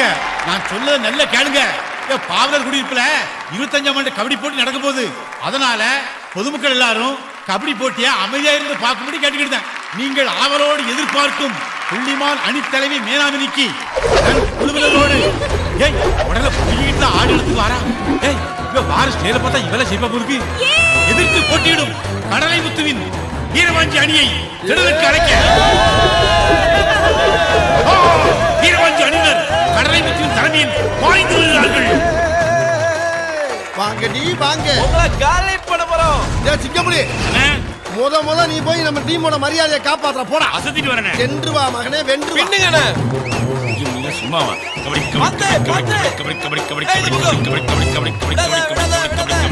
கவனிங்க, நான் சொல்ல நல்ல கேளுங்க. பாவலர் குடியிருப்புல 25ஆம் ஆண்டு கபடி போட்டி நடக்க போகுது. அதனால பொதுமக்கள் எல்லாரும் கபடி போட்டியை அமைதியா இருந்து பார்க்கும்படி கேட்டுக்கிட்டேன். நீங்கள் ஆவலோடு எதிர்பார்க்கும் புள்ளிமான் அணித்தலைவி மேனாமினிக்கு குழுவினரோடு உடல புள்ளிக்கிட்டு ஆடு எடுத்து வாரா. வார ஸ்டேல பார்த்தா இவள சிவப்பு இருக்கு. எதிர்த்து போட்டியிடும் கடலை முத்துவின் வீரவாஞ்சி அணியை திடலுக்கு அழைக்க வீரவாஞ்சி அணியினர் கடலை முத்துவின் தலைமையில் பாய்ந்து வருகிறார்கள். வாங்க நீ வாங்க, காலை பண்ண போறோம். சிங்கமுடி முத நீ போய் நம்ம டீமோட மரியாதையை காப்பாற்ற போடா. அசத்திட்டு வரனே. சென்று வா மகனே, வென்று பின்னுங்கண்ணே. நீங்க சும்மாவா? கபடி கபடி கபடி கபடி கபடி கபடி கபடி கபடி கபடி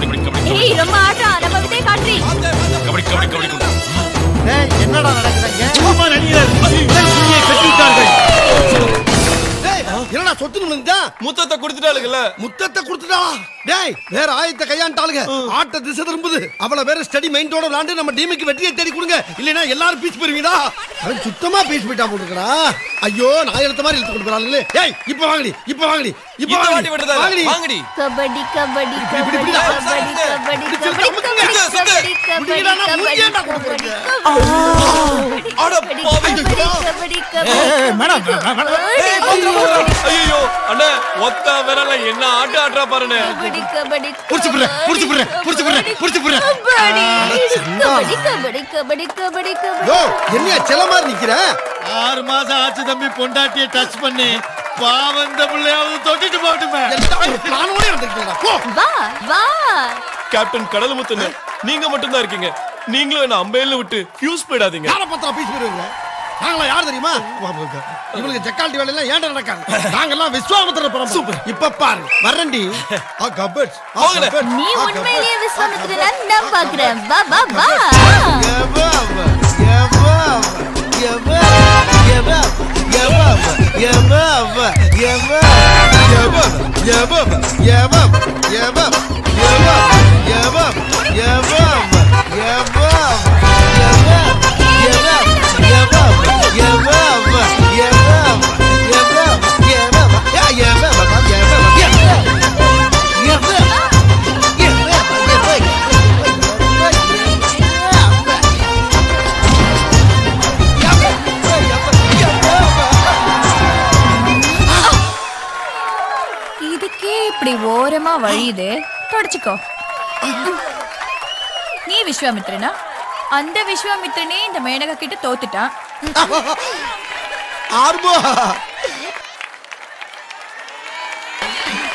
கபடி கபடி. ஏய் ரொம்ப ஆட்றா, நம்ம விட்டே காட்றி. கபடி கபடி கபடி. டேய் என்னடா நடக்குதுங்க? பூமான் அணியினர் புள்ளியை பெற்றுவிட்டார்கள். டேய் என்னடா சொத்து நின்னுதா? முத்தத்தை கொடுத்துட்டாளுங்கல்ல. முத்தத்தை கொடுத்துட்டாளா? டேய் வேற ஆயத்தை கையாண்டாளுங்க. ஆட்ட திசை திரும்புது. அவள வேற ஸ்டடி மைண்டோட விளையாண்டு நம்ம டீமுக்கு வெற்றியை தேடி கொடுங்க. இல்லனா எல்லாரும் பீச் போயிருவீடா. அவன் சுத்தமா பீச் போயிட்டா போட்டுக்கடா. ஐயோ நான் எழுத்த மாதிரி இழுத்து கொடுக்குறாங்களே. ஏய் இப்போ வாங்கடி, இப்போ வாங்கடி, இப்போ வாங்கடி விடுதா. வாங்கடி. கபடி கபடி கபடி கபடி கபடி கபடி முடியலனா முடியடா கொடுக்குறீங்க. அட பாவி. கபடி கபடி. மேடம் ஐயோ அண்ணே, ஒத்த விரல என்ன ஆட்டு ஆட்றா பாருண்ணே. கபடி கபடி. புடிச்சு புடுற புடிச்சு புடுற புடிச்சு புடுற புடிச்சு புடுற. கபடி கபடி கபடி கபடி கபடி கபடி. யோ என்னைய செல மாதிரி நிக்கிற? 6 மாசம் ஆச்சு தம்பி பொண்டாட்டியை டச் பண்ணி. பாவந்த புள்ளையாவது தொட்டிட்டு போட்டுமே. பிளானோட வந்துட்டீங்களா? போ. வா வா. கேப்டன் கடலமுத்துண்ணே, நீங்க மட்டும் தான் இருக்கீங்க. நீங்களும் என்ன அம்பேல்ல விட்டு ஃபியூஸ் போயிடாதீங்க. யார பத்திரா பீச் போயிருவீங்க? நாங்களா யார் தெரியுமா? இவங்களுக்கு ஜக்கால்ட்டி வேலை எல்லாம் ஏன்டா நடக்காது. நாங்கெல்லாம் விஸ்வாமித்திர பரம்பரை. சூப்பர். இப்ப பாரு வரண்டி. கபட்ஸ். நீ உண்மையிலேயே விஸ்வாமித்திரனா நான் பாக்குறேன். வா வா வா. இப்படி ஓரமா வழியுது, தொடச்சுக்கோ. நீ விஸ்வாமித்ரனா? அந்த விஸ்வாமித்ரனே இந்த மேனகா கிட்ட தோத்துட்டான்.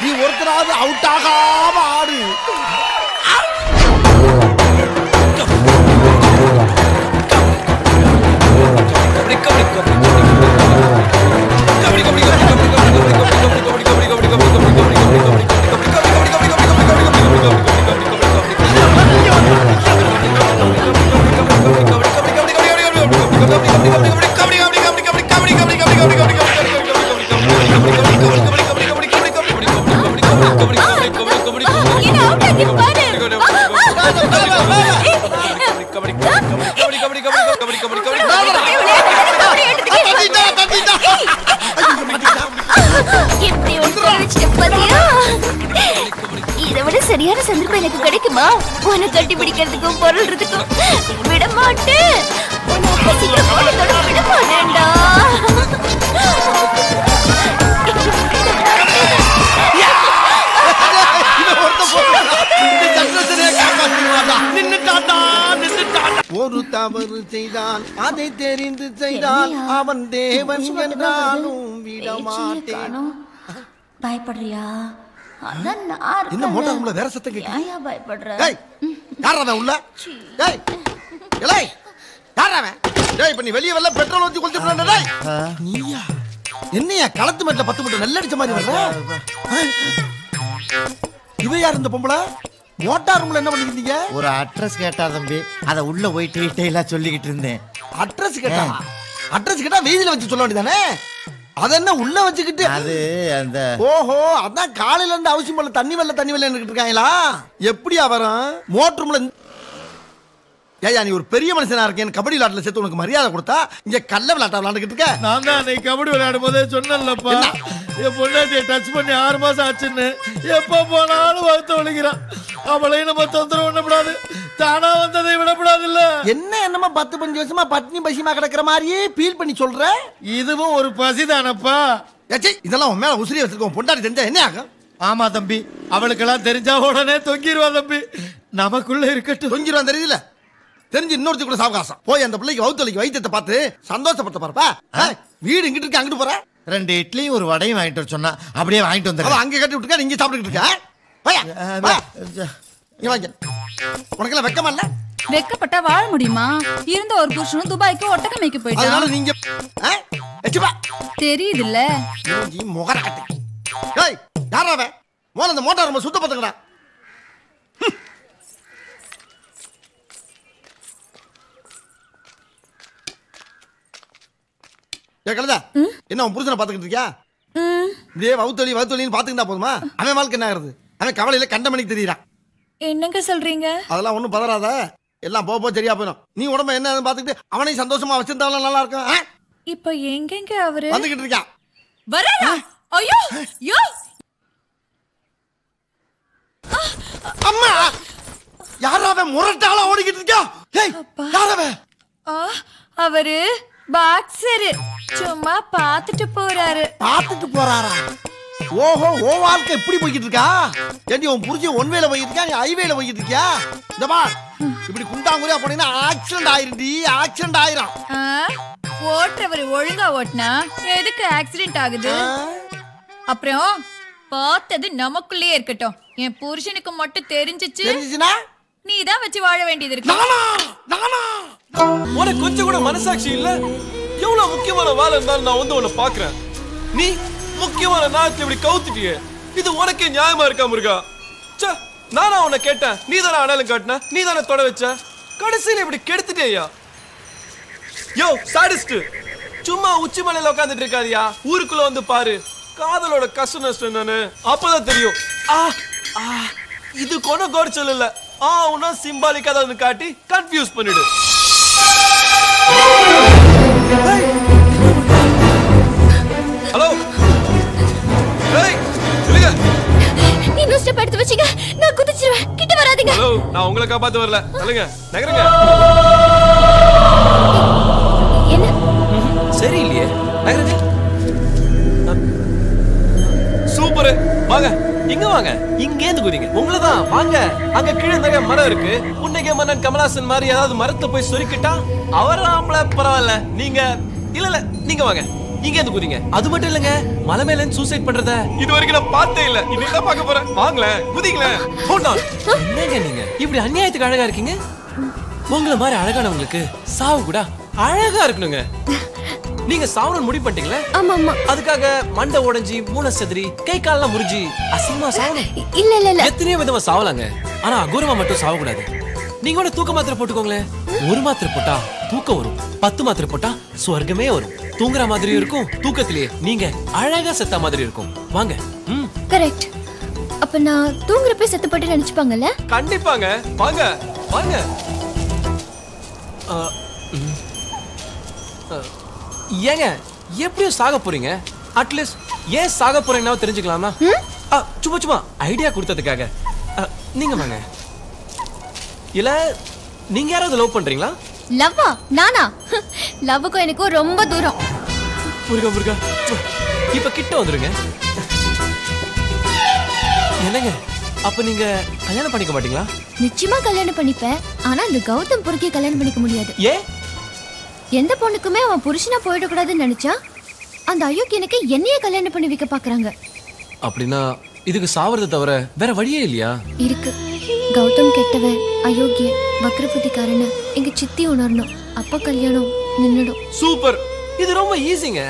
நீ ஒருத்தராவது அவுட் ஆகாம ஆடு. சரியான சந்தர்ப்பம் எனக்கு கிடைக்குமா? உன்னை கட்டி பிடிக்கிறதுக்கும் பொருள்றதுக்கும் விட மாட்டேன். விட மாட்டேன்டா. ஒரு தவறு செய்தான், அதை தெரிந்து செய்தான், அவன் தேவன் என்றாலும் விடமாட்டேன். பயப்படுறியா? என்ன மோட்டார் உள்ள வேற சத்தம் கேக்குது? ஏன் பயப்படுற? டேய் யாரா அவன் உள்ள? டேய் ஏய் யாரா அவன்? டேய் இப்ப நீ வெளிய வரல பெட்ரோல் ஊத்தி கொளுத்தி போறடா. டேய் நீயா? என்னையா களத்து மேட்ல 10 மீட்டர் நெல் அடிச்ச மாதிரி வர்ற? இவ யார் இந்த பொம்பளை? மோட்டார் ரூம்ல என்ன பண்ணிருந்தீங்க? ஒரு அட்ரஸ் கேட்டா தம்பி, அத உள்ள போய் டீடைலா சொல்லிக்கிட்டு இருந்தேன். அட்ரஸ் கேட்டா? அட்ரஸ் கேட்டா வீதியில வச்சு சொல்ல வேண்டியதானே? அத என்ன உள்ள வச்சுக்கிட்டு? அது அந்த ஓஹோ அதான் காலையில இருந்து அவசியம் போல தண்ணி வெள்ள இருக்காங்களா? எப்படியா வரும் மோட்டர் ரூம்ல? ஏயா நீ ஒரு பெரிய மனுஷனா இருக்கேன், கபடி விளையாட்டுல சேர்த்து உனக்கு மரியாதை கொடுத்தா இங்க கல்ல விளையாட்டா விளையாண்டுக்கிட்டு இருக்க? நான் தான் கபடி விளையாடும் போதே சொன்னேன்லப்பா, என் பொண்டாட்டியை டச் பண்ணி 6 மாசம் ஆச்சுன்னு எப்ப போனாலும் வகுத்த ஒழிக்கிறான். அவளையும் நம்ம தொந்தரவு பண்ணக்கூடாது, தானா வந்ததை விடக்கூடாது. இல்ல என்ன என்னமா 10-15 வருஷமா பட்னி பசிமா கிடக்குற மாதிரியே ஃபீல் பண்ணி சொல்ற? இதுவும் ஒரு பசிதானப்பா. இதெல்லாம் உன் மேல உசிரி வச்சிருக்கோம். பொண்டாட்டி தெரிஞ்சா என்ன ஆகும்? ஆமா தம்பி, அவளுக்கெல்லாம் தெரிஞ்சா உடனே தொங்கிடுவா தம்பி. நமக்குள்ள இருக்கட்டும். தொங்கிடுவான் தெரியுதுல, தெரிஞ்சு இன்னொருத்தி கூட சாவகாசம். போய் அந்த பிள்ளைக்கு வவுத்தலிக்கு வைத்தியத்தை பார்த்து சந்தோஷப்பட்ட பாருப்பா. வீடு இங்கிட்டு இருக்கு, அங்கிட்டு போற. 2 இட்லியும் ஒரு வடையும் வாங்கிட்டு வர சொன்னா அப்படியே வாங்கிட்டு வந்து அங்கே கட்டி விட்டுருக்கா, நீங்க சாப்பிட்டுக்கிட்டு இருக்க. உனக்கெல்லாம் வெக்கமா இல்ல? வெக்கப்பட்டா வாழ முடியுமா? இருந்த ஒரு புருஷனும் துபாய்க்கு ஒட்டக்க மேய்க்க போயிட்டான். நீங்க தெரியுது இல்ல முகர கட்டி. ஏய் யாராவே மோன அந்த மோட்டார் நம்ம சுத்த பத்துங்கடா. என்ன உன் புருஷனை பாத்துக்கிட்டு இருக்கியா? இப்படியே வவுத்தொலின்னு பாத்துக்கிட்டா போதுமா? அவன் வாழ்க்கை என்ன ஆகுறது? அவன் கவலையில கண்டமணிக்கு தெரியுறான். என்னங்க சொல்றீங்க? அதெல்லாம் ஒண்ணும் பதறாத, எல்லாம் போக சரியா போயிடும். நீ உடம்ப என்ன பாத்துக்கிட்டு அவனையும் சந்தோஷமா வச்சிருந்தாலும் நல்லா இருக்கும். இப்ப எங்கெங்க அவரு வந்துகிட்டு இருக்கா? வரா? ஐயோ யோ அம்மா, யாராவே முரட்டாளா ஓடிக்கிட்டு இருக்கா? ஏய் யாராவே? அவரு பாக்ஸர், சும்மா பாத்துட்டு போறாரு. பாத்துட்டு போறாரா? ஓஹோ, ஓ வாழ்க்கை எப்படி போய்கிட்டு இருக்கா? ஏண்டி உன் புருஷன் ஒன்வேல போய்கிட்டு இருக்கா, நீ ஹைவேல போய்கிட்டு இருக்கியா? இந்த பார், இப்படி குண்டாங்குறியா போனீங்கன்னா ஆக்சிடென்ட் ஆயிருடி, ஆக்சிடென்ட் ஆயிரும். ஓட்டுறவர் ஒழுங்கா ஓட்டினா எதுக்கு ஆக்சிடென்ட் ஆகுது? அப்புறம் பார்த்தது நமக்குள்ளே இருக்கட்டும். என் புருஷனுக்கு மட்டும் தெரிஞ்சிச்சுன்னா நீதான் வச்சு வாழ வேண்டியது இருக்கு. உனக்கு கொஞ்சம் கூட மனசாட்சி இல்ல? எவ்வளவு முக்கியமான வேலை இருந்தாலும் நான் வந்து உன்னை பாக்குறேன், நீ முக்கியமான நாட்டுல இப்படி கவுத்துட்டியே. இது உனக்கே நியாயமா இருக்கா முருகா? நானா உன்னை கேட்டேன், நீ தானே அடையாளம் காட்டின, நீ தானே தொட வச்ச, கடைசியில இப்படி கெடுத்துட்டேயா? யோ சாடிஸ்ட், சும்மா உச்சி மலையில உட்காந்துட்டு இருக்காதியா, ஊருக்குள்ள வந்து பாரு காதலோட கஷ்ட நஷ்டம் என்னன்னு, அப்பதான் தெரியும். இது கொன கோர்ச்சல் இல்ல, உன்னா சிம்பாலிக்கா தான் காட்டி கன்ஃபியூஸ் பண்ணிடு. ஹலோ, ஏய் நில்லுங்க. இன்னும் ஸ்டெப் எடுத்து வச்சீங்க, நான் குதிச்சிடுவேன், கிட்ட வராதீங்க. ஹலோ, நான் உங்களை காப்பாத்த வரல, நில்லுங்க, நகருங்க. என்ன சரி இல்லையே, நகருங்க. சூப்பர், வாங்க இங்க வாங்க, இங்க ஏந்து குதிங்க. உங்களதான் வாங்க, அங்க கீழே நிறைய மரம் இருக்கு. புன்னகை மன்னன் கமலாசன் மாதிரி ஏதாவது மரத்தை போய் சொருக்கிட்டா அவர் ஆம்பளை பரவாயில்ல, நீங்க இல்ல நீங்க வாங்க, இங்க ஏந்து குதிங்க. அது மட்டும் இல்லங்க, மலை மேல சூசைட் பண்றத இது வரைக்கும் நான் பார்த்தே இல்ல, இன்னைக்கு பார்க்க போறேன். வாங்களேன், குதிங்களேன். என்னங்க நீங்க இப்படி அநியாயத்துக்கு அழகா இருக்கீங்க? உங்களை மாதிரி அழகானவங்களுக்கு சாவு கூட அழகா இருக்கணுங்க. நீங்க சாவணும் முடிவு பண்ணிட்டீங்களா? ஆமா ஆமா. அதுக்காக மண்டை உடைஞ்சி மூளை செதறி கை கால்லாம் முறிஞ்சி அசிங்கமா சாவணும்? இல்ல இல்ல இல்ல, எத்தனையோ விதமா சாவலாங்க, ஆனா அகோரமா மட்டும் சாவக்கூடாது. நீங்க கூட தூக்க மாத்திரை போட்டுக்கோங்களேன். 1 மாத்திரை போட்டா தூக்கம் வரும், 10 மாத்திரை போட்டா சொர்க்கமே வரும். தூங்குற மாதிரி இருக்கும், தூக்கத்திலேயே நீங்க அழகா செத்த மாதிரி இருக்கும். வாங்க. கரெக்ட். அப்ப நான் தூங்குறப்ப செத்துப்பட்டு நினைச்சுப்பாங்கல்ல? கண்டிப்பாங்க, வாங்க வாங்க. ஏங்க எப்படியும் சாக போறீங்க, அட்லீஸ்ட் ஏன் சாக போறீங்கன்னா தெரிஞ்சுக்கலாமா? சும்மா சும்மா ஐடியா கொடுத்ததுக்காக. நீங்க வாங்க. இல்ல நீங்க யாராவது லவ் பண்றீங்களா? லவ்வா? நானா? லவ்வுக்கும் எனக்கும் ரொம்ப தூரம். முருகா முருகா, இப்ப கிட்ட வந்துருங்க. என்னங்க அப்ப நீங்க கல்யாணம் பண்ணிக்க மாட்டீங்களா? நிச்சயமா கல்யாணம் பண்ணிப்பேன், ஆனா இந்த கௌதம் பொறுக்கே கல்யாணம் பண்ணிக்க முடியாது. ஏன்? எந்த பொண்ணுக்குமே அவன் புருஷனா போயிடக்கூடாதுன்னு நினைச்சா அந்த அயோக்கியனுக்கு என்னையே கல்யாணம் பண்ணி வைக்க பாக்குறாங்க. அப்படின்னா இதுக்கு சாவறதை தவிர வேற வழியே இல்லையா? இருக்கு. கௌதம் கெட்டவன், அயோக்கிய, வக்ரபுத்திக்காரன்னு எங்க சித்தி உணரணும், அப்ப கல்யாணம் நின்னுடும். சூப்பர், இது ரொம்ப ஈஸிங்க.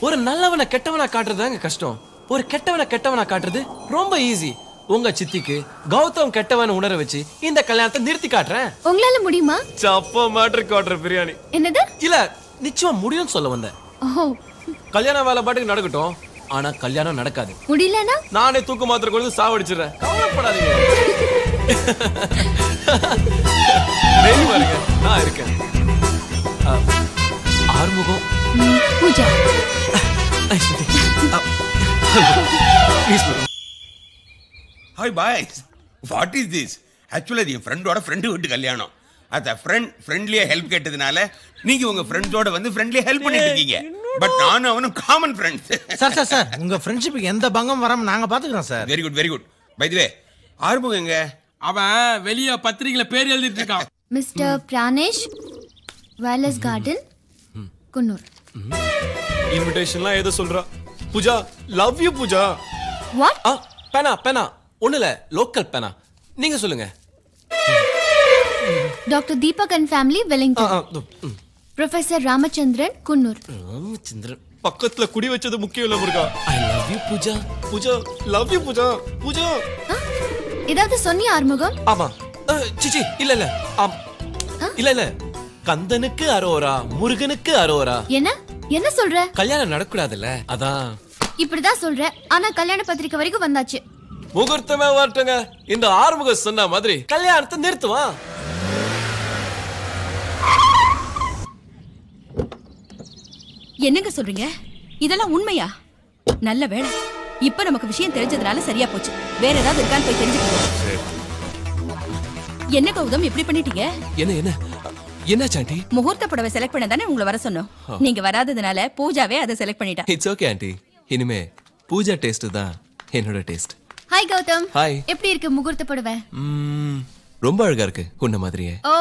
ஒரு நல்லவனை கெட்டவனா காட்டுறதுதாங்க கஷ்டம், ஒரு கெட்டவனை கெட்டவனா காட்டுறது ரொம்ப ஈஸி. உங்க சித்திக்கு கௌதம் கெட்டவன் உணர வச்சு இந்த கல்யாணத்தை நிறுத்தி காட்டுறேன். உங்களால முடியுமா? சப்ப மேட்டர் காட்டுற பிரியாணி. என்னது? இல்ல நிச்சயமா முடியும் சொல்ல வந்தேன். கல்யாண வேலை பாட்டுக்கு நடக்கட்டும், ஆனா கல்யாணம் நடக்காது. முடியலனா நானே தூக்கு மாத்திரை கொடுத்து சாவடிச்சிடுறேன், கவலைப்படாதீங்க. நான் இருக்கேன். Arumugam, Pooja. Hi boys, what is this? ஆக்சுவலா இது என் ஃப்ரெண்டோட ஃப்ரெண்டு வீட்டு கல்யாணம். அந்த ஃப்ரெண்ட்லியா ஹெல்ப் கேட்டதுனால நீங்க உங்க ஃப்ரெண்ட்ஸோட வந்து ஃப்ரெண்ட்லியா ஹெல்ப் பண்ணிட்டு இருக்கீங்க. பட் நானும் அவனும் காமன் ஃப்ரெண்ட்ஸ். சார் உங்க ஃப்ரெண்ட்ஷிப்புக்கு எந்த பங்கம் வராம நாங்க பாத்துக்கிறோம் sir. Very good very good. By the way, Arumugam எங்க? அவன் வெளிய பத்திரிகையில பேர் எழுதிட்டு இருக்கான். Mister Pranesh, wireless garden, Coonoor. இன்விடேஷன்லாம் ஏதோ சொல்றா. Pooja, love you Pooja. What? பேனா ஒண்ணுல லோக்கல் பேனா. நீங்க சொல்லுங்க. Doctor Deepak and family, Wellington. Professor Ramachandran, Coonoor. Ramachandran பக்கத்துல குடி வச்சது முக்கியம் இல்ல முருகா. I love you Pooja. Pooja, love you Pooja. Pooja, ஏதாவது சொன்னியா ஆறுமுகம்? ஆமா. சிச்சி இல்ல இல்ல கந்தனுக்கு அரோரா, முருகனுக்கு அரோரா. என்ன சொல்ற? கல்யாணம் நடக்கூடாதுல்ல, அதான். இப்படிதான் சொல்ற, ஆனா கல்யாண பத்திரிக்கை வரைக்கும் வந்தாச்சு. முகூர்த்தமே வரட்டுங்க. இந்த ஆறுமுகம் சொன்ன மாதிரி கல்யாணத்தை நிறுத்துவான். என்னங்க சொல்றீங்க? இதெல்லாம் உண்மையா? நல்ல வேளை, இப்ப நமக்கு விஷயம் தெரிஞ்சதுனால சரியா போச்சு. வேற ஏதாவது இருக்கான்னு போய் தெரிஞ்சுக்கணும். என்ன கௌதம் இப்படி பண்ணிட்டீங்க? என்ன சாண்டி? முகூர்த்த புடவை செலக்ட் பண்ண தானே உங்களை வர சொன்னோம். நீங்க வராததுனால பூஜாவே அதை செலக்ட் பண்ணிட்டா. It's okay aunty. இனிமே பூஜா டேஸ்ட் தான் என்னோட டேஸ்ட். ஹாய் கௌதம். ஹாய். எப்படி இருக்கு முகூர்த்த புடவை? ரொம்ப அழகா இருக்கு, உன்ன மாதிரியே. ஓ,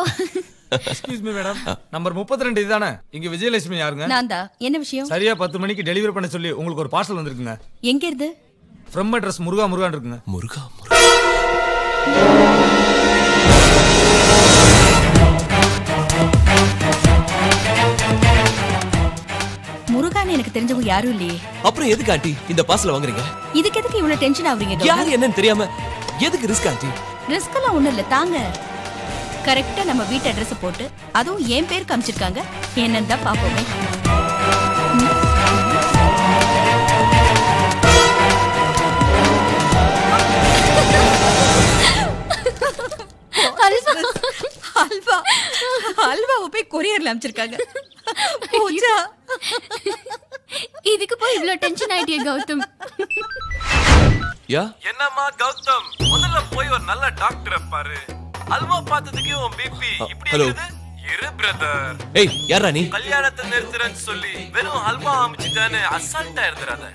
எக்ஸ்கியூஸ் மீ மேடம், நம்பர் 32 இதுதானே? இங்க விஜயலட்சுமி யாருங்க? நான் தான். என்ன விஷயம்? சரியா 10 மணிக்கு டெலிவரி பண்ண சொல்லி உங்களுக்கு ஒரு பார்சல் வந்திருக்குங்க. எங்க இருந்து? ஃப்ரம் அட்ரஸ் முருகான் இருக்குங்க. முருகா முருகான்னு எனக்கு தெரிஞ்சவங்க யாரும் இல்லையே. அப்புறம் எதுக்கு ஆண்டி இந்த பார்சல் வாங்குறீங்க? இதுக்கு எதுக்கு இவ்வளவு டென்ஷன் ஆகுறீங்க? யாரு என்னன்னு தெரியாம எதுக்கு ரிஸ்க் ஆண்டி? ரிஸ்க் எல்லாம் ஒண்ணும் இல்ல, தாங்க. கரெக்டா நம்ம வீட்டு அட்ரஸ் போட்டு அதுவும் என் பேர் காமிச்சிருக்காங்க. என்னன்னு தான் பாப்போமே. அல்வாவை போய் கொரியர்ல அனுப்பிச்சிருக்காங்க. பூஜா, இதுக்கு போய் இவ்ளோ டென்ஷன் ஆயிட்டியே கௌதம்? என்னம்மா கௌதம், முதல்ல போய் ஒரு நல்ல டாக்டரை பாரு. அல்வா பார்த்ததுக்கு உன் பிபி இப்படி இருக்குது. இரு பிரதர். ஏய் யாரா நீ? கல்யாணத்தை நிறுத்துறேன்னு சொல்லி வெறும் அல்வா அமைச்சிட்டானே அசால்ட்டா இருந்துறாத.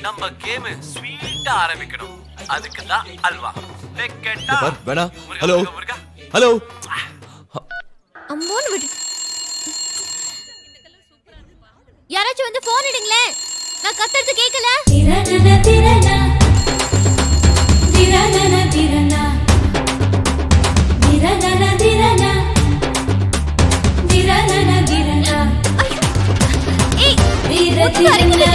நம்ம கேம் ஸ்வீட்டா ஆரம்பிக்கணும். அதுக்கு தான் அல்வா. கேட்டா வேணா. Hello hello. அம்மோன்னு விடு. யாராச்சும் வந்து போன் எடுங்களே, நான் கத்துறது கேட்கல. திரனா திரனா திரனா திரனா திரனா திரனா திரனா திரனா. ஏய் திர திரனா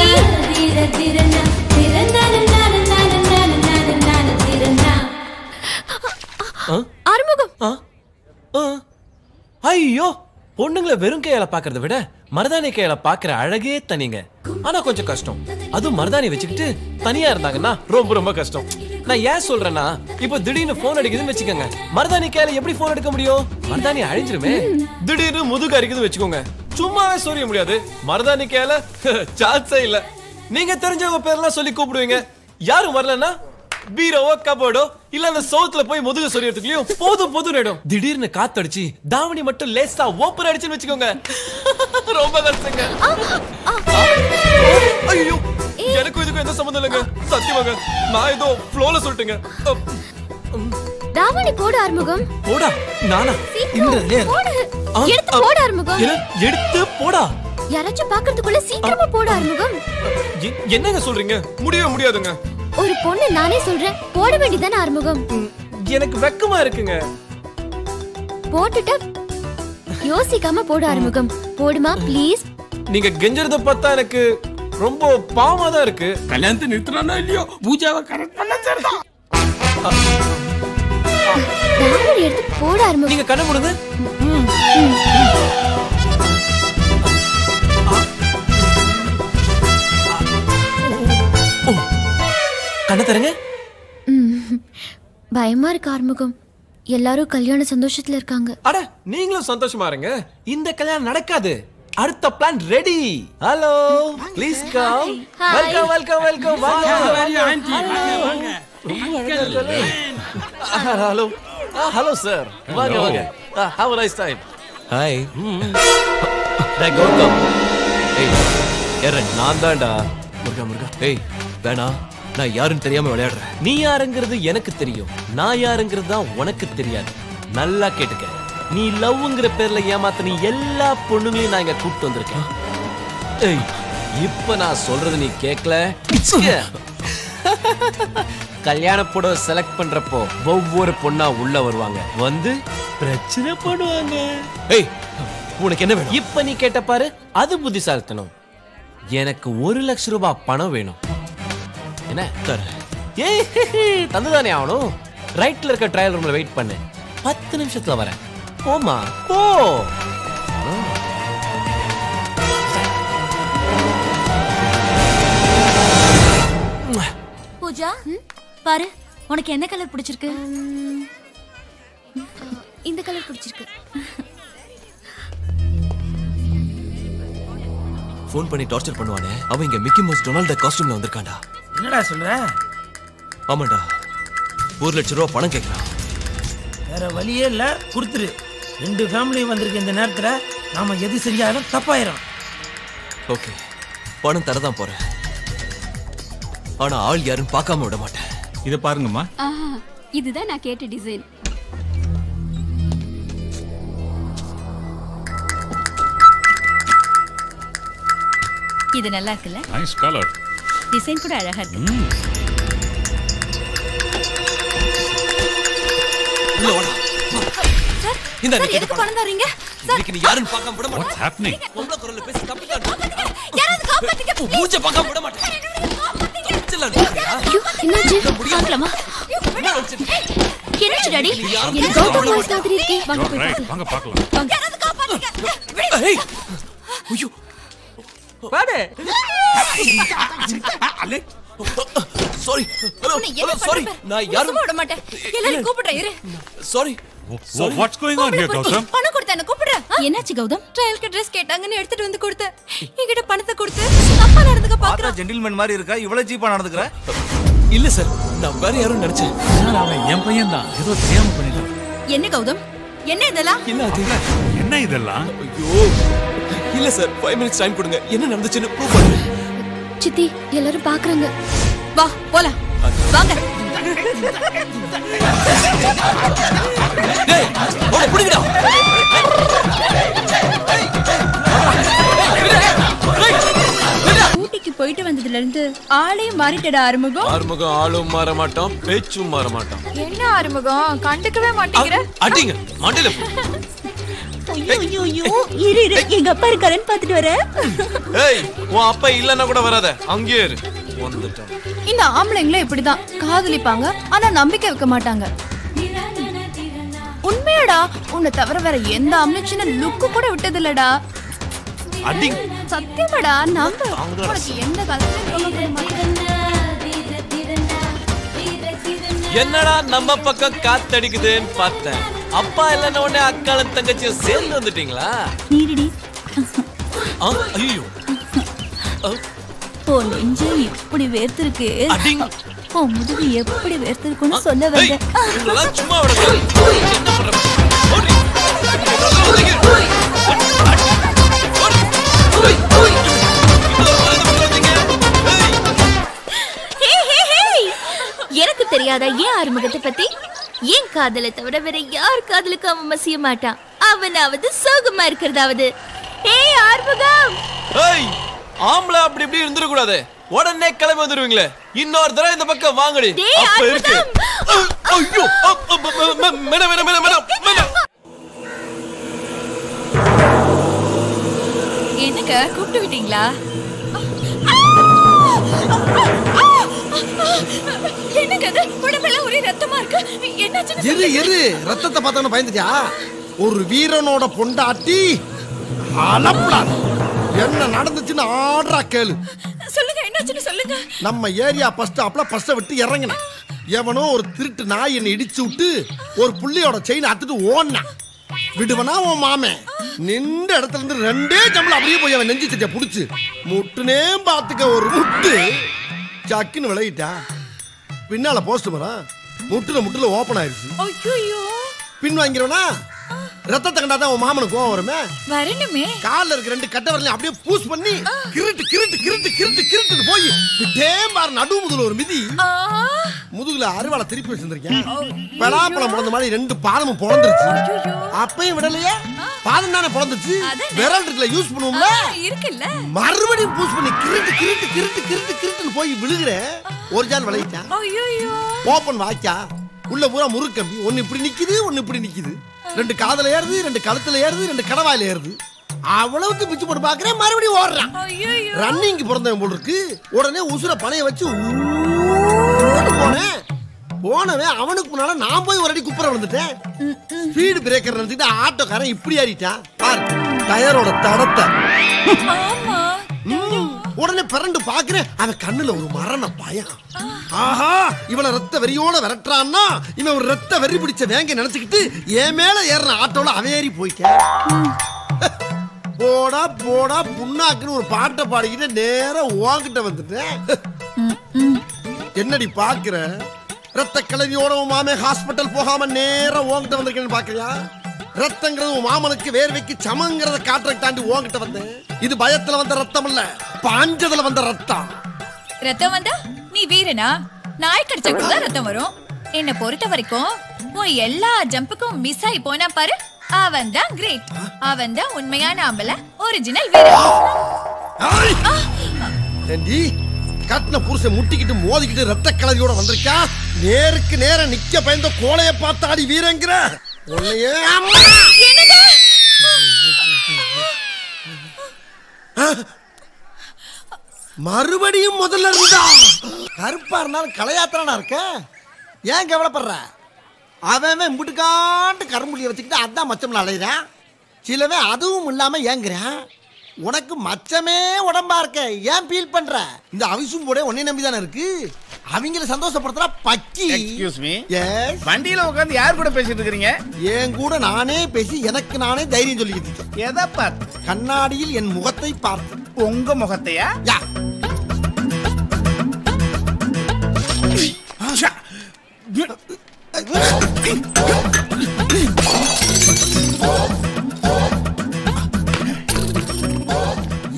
திர திரனா திரனா நன நன நன திரனா. ஆறுமுகம். ஐயோ, பொண்ணுங்களை வெறும் கையால பாக்குறத விட மருதாணி கையால பாக்குற அழகே தனிங்க. ஆனா கொஞ்சம் கஷ்டம். அதுவும் மருதாணி வச்சுக்கிட்டு தனியா இருந்தாங்கன்னா ரொம்ப ரொம்ப கஷ்டம். நான் ஏன் சொல்றேன்னா, இப்போ திடீர்னு போன் அடிக்குதுன்னு வச்சுக்கோங்க, மருதாணி கையால எப்படி போன் எடுக்க முடியும்? மருதாணி அழிஞ்சிருமே. திடீர்னு முதுகு அரிக்குதுன்னு வச்சுக்கோங்க, சும்மாவே சொல்ல முடியாது. மருதாணி கையால சான்ஸே இல்ல. நீங்க தெரிஞ்சவங்க பேர்லாம் சொல்லி கூப்பிடுவீங்க. யாரும் வரலன்னா பீரோவோ கபோர்டோ இல்ல அந்த சோத்துல போய் முதுகு சொரியறதுக்குலயும் போதும் இடம். திடீர்னு காத்தடிச்சு தாவணி மட்டும் லேசா ஓப்பன் அடிச்சுன்னு வச்சுக்கோங்க, ரொம்ப கஷ்டங்க. ஐயோ, எனக்கு இதுக்கு எந்த சம்பந்தம் இல்லைங்க, சத்தியமாங்க. நான் ஏதோ ஃப்ளோல சொல்லிட்டேங்க. தாவணி போடு ஆறுமுகம். போடா நானா? எடுத்து போடு ஆறுமுகம். எடுத்து போடா. யாராச்சும் பாக்குறதுக்குள்ள சீக்கிரமா போடு ஆறுமுகம். என்னங்க சொல்றீங்க? முடியவே முடியாதுங்க. ஒரு பொண்ணு நானே சொல்றேன், போட வேண்டியதானே ஆறுமுகம்? எனக்கு வெக்கமா இருக்குங்க. போட்டுட்டு யோசிக்காம போடு ஆறுமுகம். போடுமா ப்ளீஸ். நீங்க கெஞ்சறத பார்த்தா எனக்கு ரொம்ப பாவமா தான் இருக்கு. கல்யாணத்தை நிறுத்துறானோ இல்லையோ, பூஜாவை கரெக்ட் பண்ண சரிதான். தாவணி எடுத்து போடு ஆறுமுகம். நீங்க கண்ண மூடுங்க. கண்ண தரங்க. பயமா இருக்கு ஆறுமுகம். எல்லாரும் கல்யாண சந்தோஷத்துல இருக்காங்க. அட நீங்களும் சந்தோஷமா இருங்க. இந்த கல்யாணம் நடக்காது. அடுத்த plan ready. Hello, please come. Welcome welcome welcome. Hello hello sir, வாங்க வாங்க. Have a nice time. Hi. டேய் கௌதம். ஏய் எரன் நான் தான்டா. முருகா முருகா. ஏய் வேணா, நான் யாருன்னு தெரியாம விளையாடுறேன். நீ யாருங்கிறது எனக்கு தெரியும், நான் யாருங்கிறது தான் உனக்கு தெரியாது. நல்லா கேட்டுக்க. நீ லவ்ங்கிற பேர்ல ஏமாத்தனி எல்லா பொண்ணுங்களையும் நான் இங்க கூப்பிட்டு வந்திருக்கேன். ஏய் இப்ப நான் சொல்றது நீ கேட்கல. கல்யாண புடவை செலக்ட் பண்றப்போ ஒவ்வொரு பொண்ணா உள்ள வருவாங்க, வந்து பிரச்சனை பண்ணுவாங்க. ஏய் உனக்கு என்ன வேணும்? இப்ப நீ கேட்ட பாரு, அது புத்திசாலித்தனம். எனக்கு 1 லட்சம் ரூபாய் பணம் வேணும். என்ன தர? ஏய் தந்துதானே ஆகணும். ரைட்ல இருக்க ட்ரையல் ரூம்ல வெயிட் பண்ணு, 10 நிமிஷத்துல வரேன். போமா போ. பூஜா பாரு, உனக்கு என்ன கலர் பிடிச்சிருக்கு? இந்த கலர் பிடிச்சிருக்கு. ஃபோன் பண்ணி டார்ச்சர் பண்ணுவானே, அவன் இங்க மிக்கி மவுஸ் டொனால்ட் காஸ்டியூம்ல வந்திருக்கான்டா. என்னடா சொல்ற? ஆமாடா, 1 லட்சம் ரூபாய் பணம் கேட்கறான். வேற வழியே இல்ல, கொடுத்துரு. 2 ஃபேமிலி வந்திருக்கு இந்த நேரத்துல, நாம எது செஞ்சாலும் தப்பாயிரும். ஓகே, பணம் தரதான் போறேன். ஆனா ஆள் யாரும் பார்க்காம விட மாட்டேன். இத பாருங்கம்மா. இதுதான் நான் கேட்ட டிசைன். இது நல்லா இருக்குல்ல? Nice colour. டிசைன் கூட அழகா இருக்கு. உள்ள வாடா. இந்த சார் எதுக்கு பணம் தரீங்க? சார் நீ யாருன்னு பார்க்காம விட மாட்டேன். What's happening? பொம்பள குரல்ல பேசி தப்பிட்டான். யாராவது காப்பாத்துங்க. மூஞ்ச பார்க்காம விட மாட்டேன். ஐயோ என்னாச்சு? பார்க்கலாமா? என்னாச்சு டாடி? எனக்கு கௌதம் வாய்ஸ் மாதிரி இருக்கே. வாங்க போய் பார்க்கலாம். வாங்க பார்க்கலாம். யாராவது காப்பாத்துங்க. ஏய் ஐயோ வாடே. சாரி. Hello sorry. நான் யாரும் விட மாட்டேன். எல்லாரும் கூப்பிடுறேன் இரு. Sorry. What's going on here, Gautam? பணம் கொடுத்தேன், கூப்பிடுறேன். என்னாச்சு கௌதம்? ட்ரையலுக்கு Dress கேட்டாங்கன்னு எடுத்துட்டு வந்து கொடுத்தேன். என்கிட்ட பணத்தை கொடுத்து அப்பா நடந்துக்க பாக்குறான். ஜென்டில்மேன் மாதிரி இருக்கா, இவ்வளவு சீப்பா நடந்துக்கற? இல்ல சார், நான் வேற யாரும் நினைச்சேன். அவன் என் பையன் தான், ஏதோ தெரியாம பண்ணிட்டான். என்ன கௌதம், என்ன இதெல்லாம்? என்ன இதெல்லாம்? ஐயோ இல்ல சார், 5 மினிட்ஸ் டைம் கொடுங்க. என்ன நடந்துச்சுன்னு ப்ரூவ் பண்ணுங்க. சித்தி எல்லாரும் பாக்குறாங்க. வா போலாம். வாங்க. டேய் ஓட புடிங்கடா. ஊட்டிக்கு போயிட்டு வந்ததுல இருந்து ஆளே மாறிட்டடா ஆறுமுகம். ஆறுமுகம் ஆளும் மாற மாட்டான், பேச்சும் மாற மாட்டான். என்ன ஆறுமுகம் கண்டுக்கவே மாட்டேங்கிற? அடிங்க மண்டையில போ. ஐயோ இரு எங்க அப்பா இருக்காரன்னு பாத்துட்டு வரேன். ஏய் உன் அப்பா இல்லன்னா கூட வராத, அங்கேயே இரு. வந்துட்டான். இந்த ஆம்பளைங்களும் இப்படிதான், காதலிப்பாங்க ஆனா நம்பிக்கை வைக்க மாட்டாங்க. உண்மையாடா, உன்னை தவிர வேற எந்த ஆம்பளை சின்ன லுக்கு கூட விட்டது இல்லடா. அடிங்க. சத்தியமாடா, நம்ப. உனக்கு எந்த காலத்துலயும் என்னடா நம்ம பக்கம் காத்தடிக்குதுன்னு பார்த்தேன். அப்பா இல்லைன்ன உடனே அக்காளும் தங்கச்சியும் சேர்ந்து வந்துட்டீங்களா? நீரிடி. ஐயோ ஓ நெஞ்சு இப்படி வேர்த்திருக்கு. அடிங்க. ஓ முதுகு எப்படி வேர்த்திருக்குன்னு சொல்ல வந்தேன். இதெல்லாம் சும்மா விடுங்க. என்ன பண்ற? ஓடி. எனக்கு தெரியாதா ஏன் ஆறுமுகத்தை பத்தி? ஏன் காதலை தவிர வேற யார் காதலுக்கு அவன் மசிய மாட்டான். அவனாவது சோகமா இருக்கிறதாவது. ஏய் ஆறுமுகம், ஏய் ஆம்பளை அப்படி இப்படி இருந்துட கூடாது. உடனே கிளம்பி வந்துருவீங்களே. இன்னொரு தடவை இந்த பக்கம் வாங்கடி. அப்ப இருக்கு. ஐயோ madam madam madam madam madam. என்னங்க கூப்பிட்டு விட்டீங்களா? என்னங்க அது? உடம்பெல்லாம் ஒரே ரத்தமா இருக்கு. என்னாச்சு? இரு ரத்தத்தை பார்த்தா பயந்துட்டியா? ஒரு வீரனோட பொண்டாட்டி அலப்படாது. என்ன நடந்துச்சுன்னு ஆடுறா கேளு. சொல்லுங்க, என்னாச்சுன்னு சொல்லுங்க. நம்ம ஏரியா பஸ் ஸ்டாப்ல பஸ்ஸை விட்டு இறங்கினேன். எவனோ ஒரு திருட்டு நாய் என்னை இடிச்சு விட்டு ஒரு புள்ளியோட செயின் அத்துட்டு ஓடினான். விடுவனா உன் மாமே நின்ற இடத்துல இருந்து ரெண்டே ஜம்பளம் அப்படியே போய் அவன் நெஞ்சு சட்டிய புடிச்சு முட்டுனே பாத்துக்க ஒரு முட்டு சக்குன்னு விளையிட்டா பின்னால போஸ்ட் மரம் முட்டுல ஓபன் ஆயிருச்சு ஐயோ பின் வாங்கிறவனா ரத்தத்தை கண்டாதான் உன் மாமனுக்கு கோவம் வருமே வரணுமே கால்ல இருக்க ரெண்டு கட்டை வரலையும் அப்படியே பூஸ் பண்ணி கிருட்டு போய் விட்டே பாரு நடு முதுகுல ஒரு மிதி முதுகுல அருவாளை திருப்பி வச்சிருந்திருக்கேன் பலாப்பழம் பிறந்த மாதிரி ரெண்டு பாதமும் பொழந்துருச்சு அப்பயும் விடலையே பாதம் தானே பொழந்துச்சு விரல் இருக்குல்ல யூஸ் பண்ணுவோம்ல இருக்குல்ல மறுபடியும் பூஸ் பண்ணி கிருட்டுன்னு போய் விழுகிறேன் ஒரு ஜான் விளையிட்டேன் ஓப்பன் வாய்க்கா உள்ள பூரா முறுக்கம்பி ஒன்னு இப்படி நிக்குது ஒன்னு இப்படி நிக்குது ரெண்டு காதல ஏறுது ரெண்டு கழுத்துல ஏறுது ரெண்டு கடவாயில ஏறுது அவ்வளவுக்கு பிச்சு போட்டு பாக்குறேன் மறுபடியும் ஓடுறான் ரன்னிங் பிறந்தவன் போல இருக்கு உடனே உசுர பணைய வச்சு போனவன் அவனுக்கு முன்னால நான் போய் ஒரு அடி குப்புற விழுந்துட்டேன் ஸ்பீடு பிரேக்கர் நினைச்சிட்டு ஆட்டோக்காரன் இப்படி ஏறிட்டான் பாரு டயரோட தடத்தை உடனே பிறண்டு பாக்குறேன் அவன் கண்ணுல ஒரு மரண பயம் ஆஹா இவனை ரத்த வெறியோட விரட்டுறான்னா இவன் ஒரு ரத்த வெறி பிடிச்ச வேங்க நினைச்சுக்கிட்டு என் மேல ஏறின ஆட்டோல அவன் ஏறி போயிட்டேன் போடா போடா புண்ணாக்குன்னு ஒரு பாட்டை பாடிக்கிட்டு நேரா உன்கிட்ட வந்துட்டேன் என்னடி பாக்குற ரத்த கலவியோட உன் மாமே ஹாஸ்பிட்டல் போகாம நேரா உன்கிட்ட வந்திருக்கேன்னு பாக்குறியா ரத்தங்கிறது உன் மாமனுக்கு வேர்வைக்கு சமங்கிறத காட்டுறதுக்கு தாண்டி உன்கிட்ட வந்தேன் இது பயத்துல வந்த ரத்தம் இல்ல பாஞ்சதுல வந்த ரத்தம் ரத்தம் வந்தா நீ வீரனா நாய் கடிச்சா கூட ரத்தம் வரும் என்ன பொறுத்த வரைக்கும் உன் எல்லா ஜம்புக்கும் மிஸ் ஆகி போனா பாரு அவன் தான் கிரேட் அவன் தான் உண்மையான ஆம்பளை ஒரிஜினல் வீரன் ஏண்டி கட்டின புருஷன் முட்டிக்கிட்டு மோதிக்கிட்டு ரத்த கலவியோட வந்திருக்கா நேருக்கு நேர நிக்க பயந்த கோலைய பார்த்தாடி வீரங்கிற உன்னையே மறுபடியும் முதல்ல இருந்தா கருப்பா இருந்தாலும் கலையாத்திரனா இருக்க ஏன் கவலைப்படுற அவன் முட்டுக்காண்டு கரும்புலிய வச்சுக்கிட்டு அதான் மச்சம் அலையிறான் சிலவே அதுவும் இல்லாம ஏங்குறான் உனக்கு மச்சமே உடம்பா இருக்க ஏன் ஃபீல் பண்ற இந்த அவிசும் கூட உன்னை நம்பி தானே இருக்கு அவங்கள சந்தோஷப்படுத்துறா பக்கி எக்ஸ்கியூஸ் மீ வண்டியில உட்கார்ந்து யார் கூட பேசிட்டு இருக்கீங்க என் கூட நானே பேசி எனக்கு நானே தைரியம் சொல்லிக்கிட்டு இருக்கேன் எதை பார்த்து கண்ணாடியில் என் முகத்தை பார்த்து உங்க முகத்தையா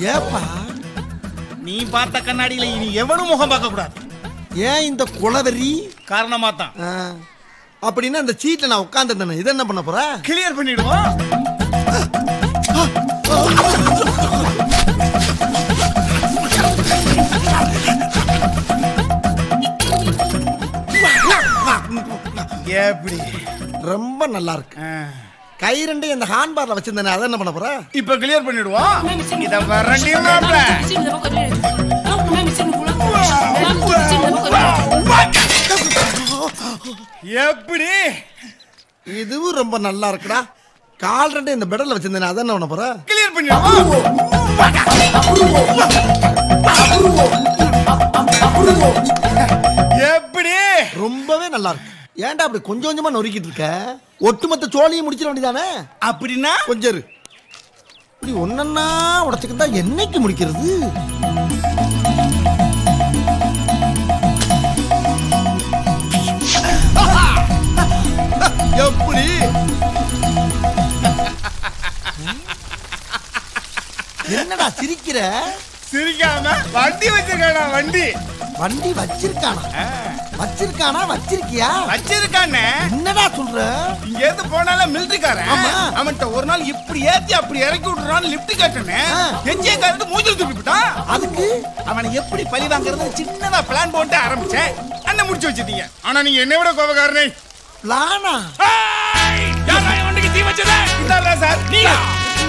ஏப்பா நீ பார்த்த கண்ணாடியில இனி எவனும் முகம் பார்க்க கூடாது ஏன் இந்த குலவெறி காரணமா தான் அப்படின்னா இந்த சீட்ல நான் உட்கார்ந்துட்டேன் இது என்ன பண்ண போற கிளியர் பண்ணிடுவோம் எப்படி ரொம்ப நல்லா இருக்கு கை ரெண்டு இந்த ஹான் பார்ல வச்சிருந்தேன் அதை என்ன பண்ண போற இப்ப கிளியர் பண்ணிடுவோம் இத வரண்டியமாப்ல எப்படி இதுவும் ரொம்ப நல்லா இருக்குடா கால் ரெண்டு இந்த பெடல்ல வச்சிருந்தேன் அதை என்ன பண்ண போற கிளியர் பண்ணிடுவோம் எப்படி ரொம்பவே நல்லா இருக்கு ஏன்டா அப்படி கொஞ்சம் கொஞ்சமா நொறுக்கிட்டு இருக்க ஒட்டுமொத்த சோழியை முடிச்சிட வேண்டியதானே அப்படின்னா கொஞ்சம் இப்படி ஒன்னா உடச்சுக்கிட்டா என்னைக்கு முடிக்கிறது எப்படி என்னடா சிரிக்கிற சிரிக்காம வண்டி வச்சிருக்கானா வண்டி வண்டி வச்சிருக்கானா வச்சிருக்கியா வச்சிருக்கானே என்னடா சொல்ற இங்க இருந்து போனால மிலிட்டரிக்காரன் அவன்கிட்ட ஒரு நாள் இப்படி ஏத்தி அப்படி இறக்கி விட்டுறான்னு லிப்ட் கட்டனே எஞ்சிய காரத்து மூஞ்சில தூக்கிட்டான் அதுக்கு அவனை எப்படி பழி வாங்குறது சின்னதா பிளான் போட்டு ஆரம்பிச்சேன் அண்ணன் முடிச்சு வச்சிட்டீங்க ஆனா நீங்க என்னை விட கோபக்காரனே பிளானா யாரா வண்டிக்கு தீ வச்சதே இந்தாரா சார் நீங்க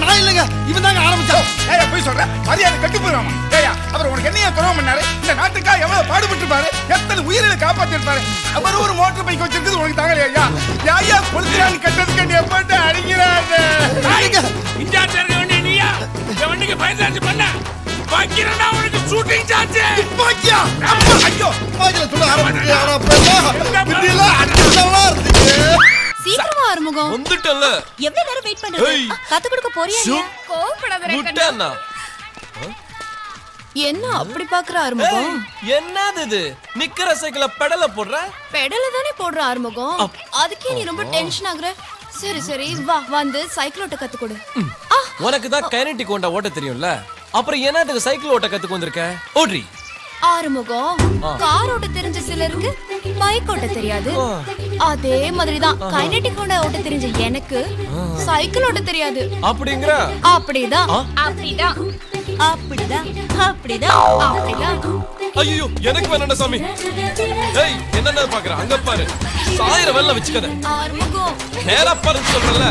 நான் இல்லங்க இவன் தாங்க ஆரம்பிச்சான் ஏயா போய் சொல்ற மரியாதை கட்டி போறாமா ஏயா அவர் உனக்கு என்னையா துரோகம் பண்ணாரு இந்த நாட்டுக்கா எவ்வளவு பாடுபட்டு பாரு எத்தனை உயிரை காப்பாத்திருப்பாரு அவர் ஒரு மோட்டர் பைக் வச்சிருக்கிறது உனக்கு தாங்கலையா யாயா கொளுத்துறான்னு கட்டதுக்கு நீ எப்பட்டு அடிக்கிறாங்க இன்சார்ஜ் இருக்க வேண்டிய நீயா இந்த வண்டிக்கு ஃபைன் சார்ஜ் பண்ண பாக்கிரனா உனக்கு ஷூட்டிங் சார்ஜ் பாக்கியா ஐயோ பாக்கில சொல்ல ஆரம்பிச்சியா பேசா இப்படில அடிச்சவளா இருக்கு சீக்கிரமா ஆறுமுகம். வந்துட்டல. எவ்வளவு நேரம் வெயிட் பண்றது? கத்து கொடுக்க போறியா? கோவப்படாத முட்டேன்னா. என்ன அப்படி பாக்குற ஆறுமுகம்? என்னது இது? நிக்கிற சைக்கிள பெடல போடுற? பெடல தானே போடுற ஆறுமுகம். அதுக்கே நீ ரொம்ப டென்ஷன் ஆகுற. சரி சரி வா வந்து சைக்கிள் ஓட்ட கத்து கொடு. உனக்கு தான் கைனடிக் ஹோண்டா ஓட்ட தெரியும்ல. அப்புறம் என்னத்துக்கு சைக்கிள் ஓட்ட கத்துக்கு வந்திருக்க? ஓட்ரி. ஆறுமுகம் கார் ஓட்ட தெரிஞ்ச சிலருக்கு பைக் ஓட்ட தெரியாது. அதே மாதிரி தான் கைனடிக் ஹோண்டா ஓட்ட தெரிஞ்ச எனக்கு சைக்கிள் ஓட்ட தெரியாது. அப்படிங்கற? அப்படிதான். அப்படிதான். அப்படிதான். அப்படிதான். அப்படிதான். ஐயோ எனக்கு வேணாம்டா சாமி. ஏய் என்னடா பாக்குற? அங்க பாரு. சாயிர வெல்ல வெச்சுக்கத. ஆறுமுகம் நேரா பாரு சொல்றல.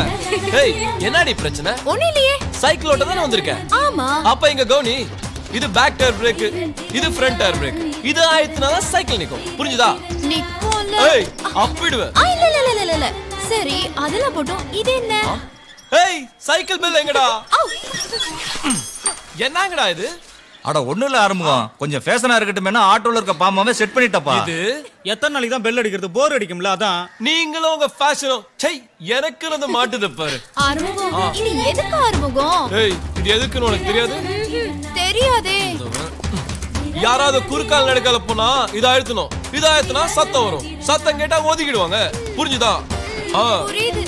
ஏய் என்னடி பிரச்சனை? ஒண்ணு இல்லையே. சைக்கிள் ஓட்ட தான வந்திருக்க. ஆமா. அப்ப இங்க கவுனி. இது பேக் டயர் பிரேக், இது ஃப்ரண்ட் டயர் பிரேக். இது ஆயித்துனா சைக்கிள் நிக்கும். புரிஞ்சுதா? நிக்கும்ல. ஏய் அப்பிடுவே. இல்ல. சரி அதெல்லாம் போட்டும். இது என்ன? ஏய் சைக்கிள் பெல் எங்கடா? என்னங்கடா இது? அட ஒண்ணு இல்ல ஆரம்பம். கொஞ்சம் ஃபேஷனா இருக்கட்டும்னா ஆட்டோல இருக்க பாமாவே செட் பண்ணிட்டப்பா. இது எத்தனை நாளைக்கு தான் பெல் அடிக்கிறது? போர் அடிக்கும்ல அதான். நீங்களும் உங்க ஃபேஷனும் சை எனக்கு வந்து மாட்டுது பாரு. ஆறுமுகம் இது எதுக்கு ஆறுமுகம்? ஏய் இது எதுக்குன்னு உனக்கு தெரியாது? தெரியாதே. யாராவது குறுக்கால் நடக்கல போனா இத அழுத்தணும். இத அழுத்தினா சத்தம் வரும். சத்தம் கேட்டா ஒதுக்கிடுவாங்க. புரிஞ்சுதா? புரியுது.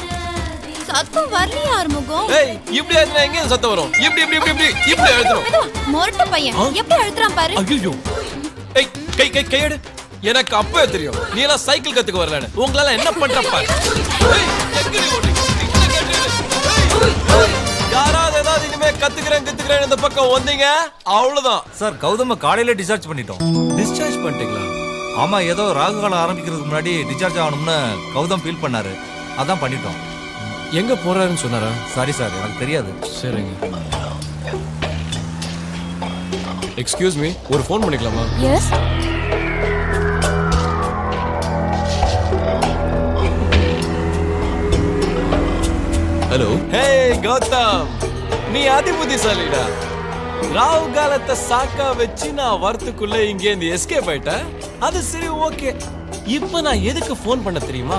சத்தம் வரலையா ஆறுமுகம்? ஏய் இப்படி அழுத்தினா எங்க சத்தம் வரும்? இப்படி அழுத்தணும். மொரட்ட பையன் எப்படி அழுத்துறான் பாரு. ஐயோ. ஏய் கை எடு. எனக்கு அப்பவே தெரியும். நீ எல்லாம் சைக்கிள் கத்துக்க வரலன்னு. உங்களால என்ன பண்றப்பா? ஏய் எங்கடி ஓடுறீங்க? யாராவது ஏதாவது இனிமே கத்துக்கிறேன் இந்த பக்கம் வந்தீங்க அவ்வளவுதான். சார் கௌதம காலையில டிஸ்சார்ஜ் பண்ணிட்டோம். டிஸ்சார்ஜ் பண்ணிட்டீங்களா? ஆமா ஏதோ ராகு காலம் ஆரம்பிக்கிறதுக்கு முன்னாடி டிஸ்சார்ஜ் ஆகணும்னு கௌதம் ஃபீல் பண்ணாரு. அதான் பண்ணிட்டோம். எங்க போறாருன்னு சொன்னாரா? சாரி சார் எனக்கு தெரியாது. சரிங்க. எக்ஸ்கியூஸ் மீ ஒரு ஃபோன் பண்ணிக்கலாமா? எஸ். ஹலோ. ஹே கௌதம் நீ அதிபுத்திசாலிடா. ராவ் காலத்தை சாக்கா வச்சு நான் வரத்துக்குள்ள இங்க இருந்து எஸ்கேப் ஆயிட்டேன். அது சரி ஓகே. இப்ப நான் எதுக்கு ஃபோன் பண்ண தெரியுமா?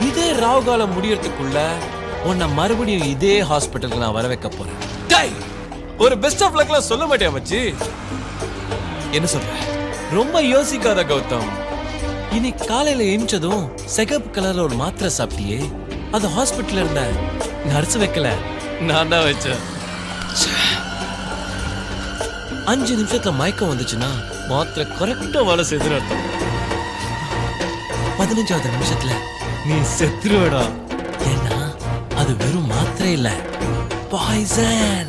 இதே ராவ் காலம் முடியறதுக்குள்ள உன்னை மறுபடியும் இதே ஹாஸ்பிட்டலுக்கு நான் வர வைக்க போறேன். டேய் ஒரு பெஸ்ட் ஆஃப் லக்லாம் சொல்ல மாட்டியா மச்சி? என்ன சொல்ற? ரொம்ப யோசிக்காத கௌதம். இன்னைக்கு காலையில எந்திச்சதும் சிகப்பு கலர்ல ஒரு மாத்திரை சாப்பிட்டியே, அது ஹாஸ்பிட்டல்ல இருந்த நர்ஸ் வைக்கல, நான் தான் வச்சேன். 5 நிமிஷத்துல மயக்கம் வந்துச்சுன்னா மாத்திரை கரெக்டா வேலை செய்து அர்த்தம். 15வது நிமிஷத்துல நீ செத்துருவடா. ஏன்னா அது வெறும் மாத்திரை இல்ல, பாய்சன்.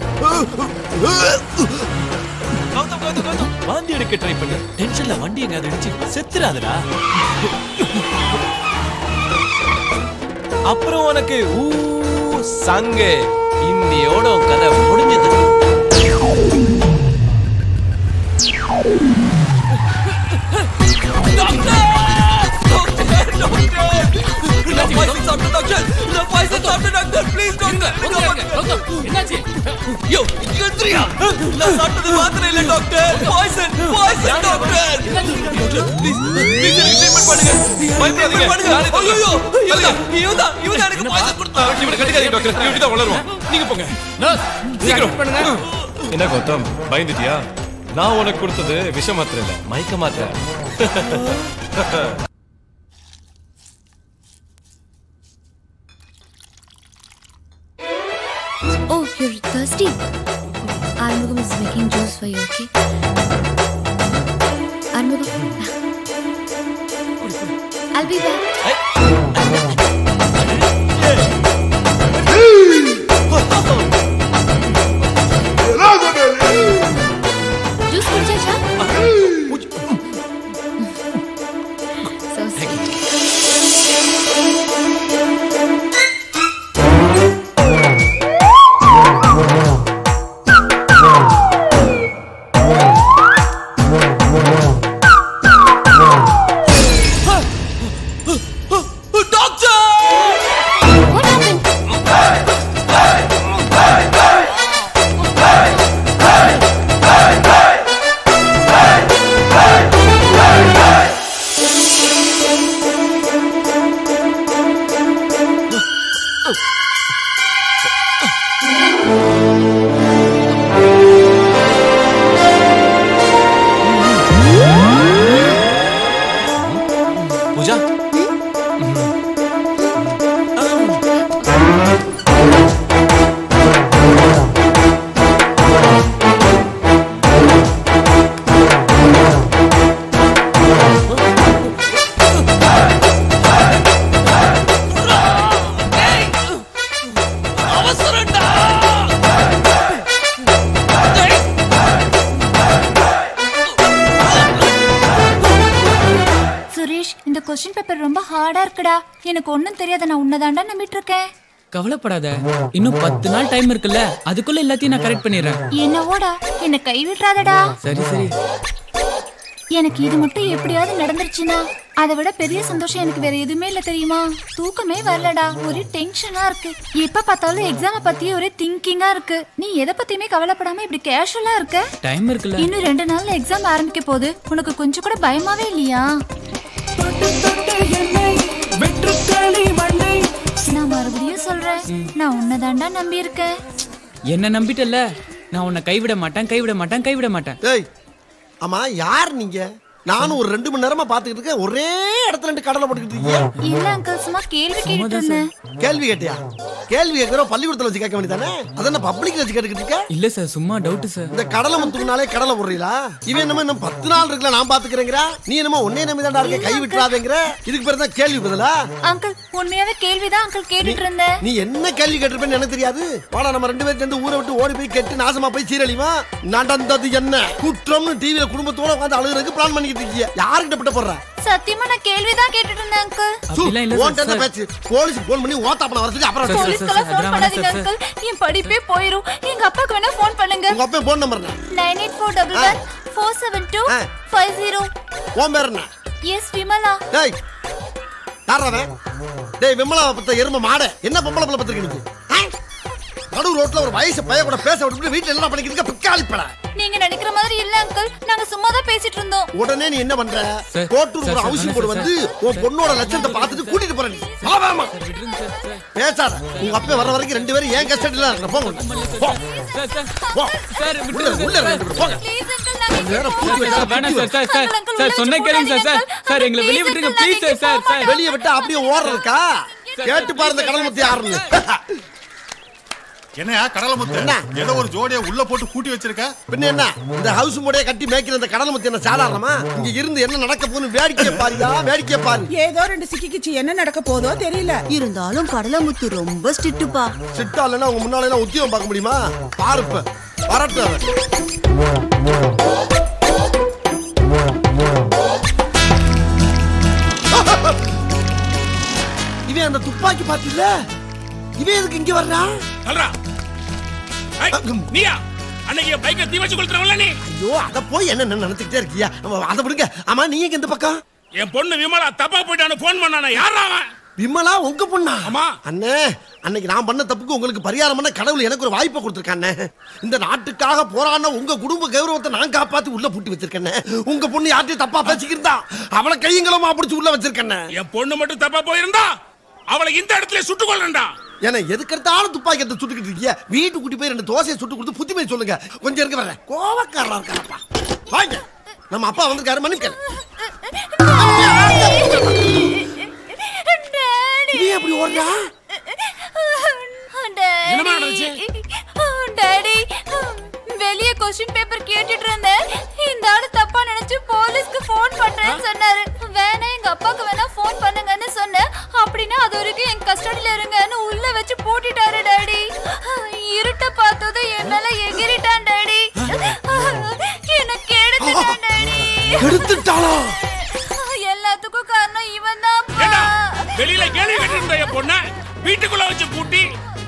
வாந்தி எடுக்க ட்ரை பண்ணு. டென்ஷன்ல வண்டி எங்க அடிச்சு செத்துறாதடா. அப்புறம் உனக்கு சங்கு இன்னையோட கதை முடிஞ்சது. என்ன கௌதம் பயந்துட்டியா? நான் உனக்கு கொடுத்தது விஷ மாத்திரை இல்ல, மயக்க மாத்திரை. Oh, you're thirsty. Armugam is making juice for you, okay? Armugam. I'll be back. Juice kudichacha? So sweet. Question paper ரொம்ப ஹார்டா இருக்குடா. எனக்கு ஒண்ணும் தெரியாத, நான் உன்னதாண்டா நம்பிட்டு இருக்கேன். கவலைப்படாத, இன்னும் 10 நாள் டைம் இருக்குல்ல, அதுக்குள்ள எல்லாத்தையும் நான் கரெக்ட் பண்ணிடுறேன். என்னவோடா, என்ன கை விட்டுறாதடா. சரி சரி. எனக்கு இது மட்டும் எப்படியாவது நடந்துருச்சுன்னா அதை விட பெரிய சந்தோஷம் எனக்கு வேற எதுவுமே இல்ல தெரியுமா? தூக்கமே வரலடா, ஒரே டென்ஷனா இருக்கு. எப்ப பார்த்தாலும் எக்ஸாம பத்தி ஒரே திங்கிங்கா இருக்கு. நீ எதை பத்தியுமே கவலைப்படாம இப்படி கேஷுவலா இருக்க? டைம் இருக்குல்ல, இன்னும் 2 நாள்ல எக்ஸாம் ஆரம்பிக்க போகுது. உனக்கு கொஞ்சம் கூட பயமாவே இல்லையா? நான் மறுபடியும் சொல்றேன், நான் உன்னதாண்டா நம்பி இருக்கேன். என்ன நம்பிட்டல்ல, நான் உன்னை கைவிட மாட்டேன் கைவிட மாட்டேன் கைவிட மாட்டேன். ஆமா, யார் நீங்க? நானும் ஒரு 2 மணி நேரமா பாத்துக்கிட்டு இருக்கேன். ஒரே இடத்துல 2 கடலை போட்டுக்கிட்டு இருக்கீங்க. இல்ல அங்கிள், சும்மா கேள்வி கேட்டுட்டு இருந்தேன். கேள்வி கேட்டியா? கேள்வி கேட்கறோம் பள்ளிக்கூடத்துல வச்சு கேட்க வேண்டியதானே? அதென்ன பப்ளிக்ல வச்சு கேட்டுக்கிட்டு இருக்க? இல்ல சார், சும்மா டவுட் சார். இந்த கடலை முத்துக்குனாலே கடலை போடுறீங்களா? இவன் என்னமோ இன்னும் 10 நாள் இருக்குல்ல நான் பாத்துக்கிறேங்கிறா, நீ என்னமோ ஒன்னே நம்பிதான்டா இருக்க, கை விட்டுறாதேங்கிற. இதுக்கு பேர் தான் கேள்வி பதிலா? அங்கிள், உண்மையாவே கேள்விதான் அங்கிள் கேட்டுட்டு இருந்தேன். நீ என்ன கேள்வி கேட்டிருப்பேன்னு எனக்கு தெரியாது. வாடா நம்ம 2 பேரும் சேர்ந்து ஊரை விட்டு ஓடி போய் கெட்டு நாசமா போய் சீரழிவா. நடந்தது என்ன குற்றம்னு டிவில குடும்பத்தோட உட்காந்து அழுகுறதுக்கு பிளான் பண்ணிக்கிட்டு இருக்கீங்க. யாருக்கிட்ட பட்ட போடுற? சத்தியமா நான் கேள்விதான் கேட்டுட்டு இருந்தேன் அங்கிள். அப்படிலாம் இல்ல சார். பேச்சு போலீஸ் போன் பண்ணி ஓத்தாப்பன வரதுக்கு அப்புறம் போலீஸ்க்கு ஃபோன் பண்ணாதீங்க அங்கிள், என் படிப்பே போயிரும். எங்க அப்பாக்கு வேணா ஃபோன் பண்ணுங்க. உங்க அப்பா ஃபோன் நம்பர் 9841 472 50. உன் பேர் என்ன? எஸ் விமலா. டேய் யாரவே? டேய் விமலா பத்த எரும மாடே, என்ன பொம்பளை பிள்ளை பத்திருக்க நீ? நடு ரோட்ல ஒரு வயசு பைய கூட பேச விட்டு வீட்ல என்ன பண்ணிக்கிட்டு பிக்காளி பட. நீங்க நினைக்கிற மாதிரி இல்ல அங்கிள், நாங்க சும்மா தான் பேசிட்டு இருந்தோம். உடனே நீ என்ன பண்ற? கோட்டூர் ஒரு ஹவுசிங் போர்டு வந்து உன் பொண்ணோட லட்சத்தை பார்த்துட்டு கூட்டிட்டு போற நீ. வாமா பேசாத. உங்க அப்பா வர வரைக்கும் 2 பேரும் ஏன் கஸ்டடில இருக்கற. போங்க போ சார், உள்ள போங்க. ப்ளீஸ் அங்கிள், நாங்க வேற பூட்டி வச்சா வேணாம் சார். சார் சார் சார் சொன்ன கேளுங்க சார். சார் எங்களை வெளிய விட்டுருங்க ப்ளீஸ் சார். சார் சார் வெளிய விட்டா அப்படியே ஓடுறதுக்கா? கேட்டு பாருங்க கடல் முத்தி யாருன்னு. என்னையா கடலை முத்து ஏதோ ஒரு ஜோடியை உள்ள போட்டு கூட்டி வச்சிருக்க? பின்ன என்ன, இந்த ஹவுஸ் மூடைய கட்டி மேய்க்கிற இந்த கடல் முத்தி என்ன சாதாரணமா? இங்க இருந்து என்ன நடக்க போகுது வேடிக்கை பாருயா, வேடிக்கை பாரு. ஏதோ 2 சிக்கிக்கிச்சு, என்ன நடக்க போதோ தெரியல. இருந்தாலும் கடலை முத்து ரொம்ப ஸ்ட்ரிக்ட்டுப்பா. ஸ்ட்ரிக்ட்டா இல்லனா உங்க முன்னால எல்லாம் உத்தியோகம் பார்க்க முடியுமா? பாருப்ப வரட்டு. இவன் அந்த துப்பாக்கி பாத்தில, இவன் எதுக்கு இங்க வர்றான்? சொல்றா நீயா அன்னைக்கு பைக்கை தீ வச்சு கொளுத்துறவல்ல நீ? ஐயோ, அத போய் என்ன நினைச்சிட்டே இருக்கியா? அத விடுங்க. ஆமா, நீ எங்க இந்த பக்கம்? என் பொண்ணு விமலா தப்பா போயிட்டான்னு போன் பண்ணானே, யாரா அவன்? விமலா உங்க பொண்ணா? ஆமா அண்ணே, அன்னைக்கு நான் பண்ண தப்புக்கு உங்களுக்கு பரிகாரம் பண்ண கடவுள் எனக்கு ஒரு வாய்ப்பை கொடுத்திருக்கானே. இந்த நாட்டுக்காக போராடின உங்க குடும்ப கௌரவத்தை நான் காப்பாத்தி உள்ள பூட்டி வச்சிருக்கேன். உங்க பொண்ணு யார்ட்டையும் தப்பா பேசிக்கிருந்தா அவளை கையங்களமா பிடிச்சு உள்ள வச்சிருக்கேன். என் பொண்ணு மட்டும் தப்பா போயிருந்தா அவளை இந்த இடத்துல சுட்டுக் கொள்ளண்டா. ஏன்னா எதுக்கெடுத்தாலும் துப்பாக்கி எடுத்து சுட்டுக்கிட்டு இருக்கீங்க. வீட்டு கூட்டி போய் 2 தோசையை சுட்டு கொடுத்து புத்திமை சொல்லுங்க. கொஞ்சம் இருக்க வர கோவக்காரா இருக்காப்பா. வாங்க, நம்ம அப்பா வந்திருக்காரு, மன்னிக்க. நீ அப்படி ஓடுறா? என்னமா நடந்துச்சு? டாடி, வெளிய क्वेश्चन பேப்பர் கேட்டிட்டு இருந்தேன். இந்த ஆளு தப்பா நினைச்சு போலீஸ்க்கு ஃபோன் பண்றேன்னு சொன்னாரு. வேணா எங்க அப்பாக்கு வேணா ஃபோன் பண்ணுங்கன்னு சொன்னேன். அப்படினா அது வரைக்கும் என் கஸ்டடில இருங்கன்னு உள்ள வச்சு பூட்டிட்டாரு டாடி. இருட்ட பார்த்தது என் மேல எகிரிட்டான் டாடி. எனக்கு எடுத்துட்டான் டாடி. எடுத்துட்டாளா? எல்லாத்துக்கும் காரணம் இவன் தான். வெளியில கேள்வி கேட்டிருந்த என் பொண்ண வீட்டுக்குள்ள வச்சு பூட்டி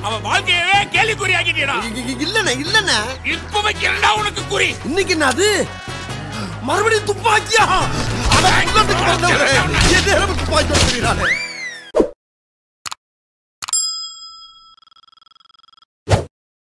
அவன் வாழ்க்கையவே கேள்விக்குறி ஆக்கிட்டா. இல்லண்ணே இல்லண்ணே, இப்ப வைக்கிறா உனக்கு குறி. இன்னைக்கு என்ன அது மறுபடியும் துப்பாக்கியா? அட துப்பாக்கி